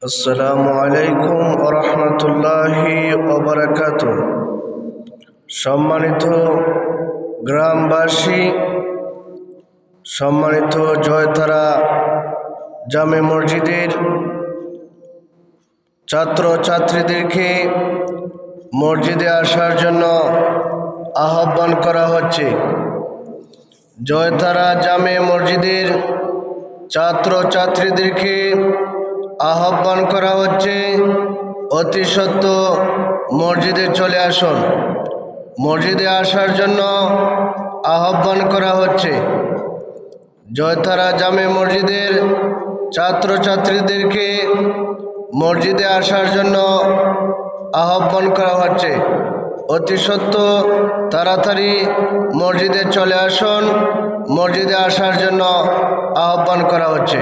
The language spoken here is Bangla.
আসসালামু আলাইকুম ওয়া রাহমাতুল্লাহি ওয়া বারাকাতুহু। সম্মানিত গ্রামবাসী, সম্মানিত জয়তারা জামে মসজিদের ছাত্র ছাত্রীদেরকে মসজিদে আসার জন্য আহ্বান করা হচ্ছে। জয়তারা জামে মসজিদের ছাত্র ছাত্রীদেরকে আহ্বান করা হচ্ছে, অতি সত্ত্ব মসজিদে চলে আসুন। মসজিদে আসার জন্য আহ্বান করা হচ্ছে। জয়তারা জামে মসজিদের ছাত্র ছাত্রীদেরকে মসজিদে আসার জন্য আহ্বান করা হচ্ছে, অতি সত্ত্ব তাড়াতাড়ি মসজিদে চলে আসুন। মসজিদে আসার জন্য আহ্বান করা হচ্ছে।